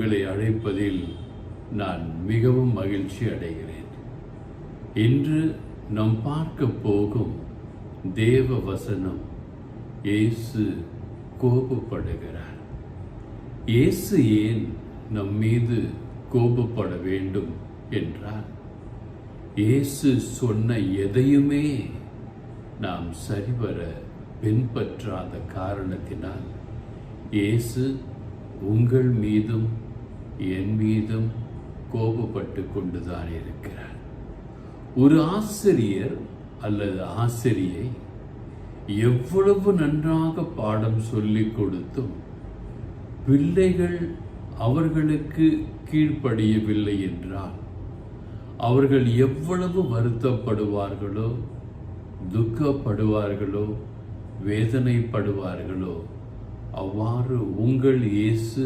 உங்களை அழைப்பதில் நான் மிகவும் மகிழ்ச்சி அடைகிறேன். இன்று நாம் பார்க்க போகும் தேவ வசனம், இயேசு கோபப்படுகிறார். இயேசு ஏன் நம் மீது கோபப்பட வேண்டும் என்றால், இயேசு சொன்ன எதையுமே நாம் சரிவர பின்பற்றாத காரணத்தினால் இயேசு உங்கள் மீதும் என் மீதும் கோபப்பட்டு கொண்டுதான் இருக்கிறார். ஒரு ஆசிரியர் அல்லது ஆசிரியை எவ்வளவு நன்றாக பாடம் சொல்லிக் கொடுத்தும் பிள்ளைகள் அவர்களுக்கு கீழ்ப்படியவில்லை என்றால் அவர்கள் எவ்வளவு வருத்தப்படுவார்களோ, துக்கப்படுவார்களோ, வேதனைப்படுவார்களோ, அவ்வாறு உங்கள் இயேசு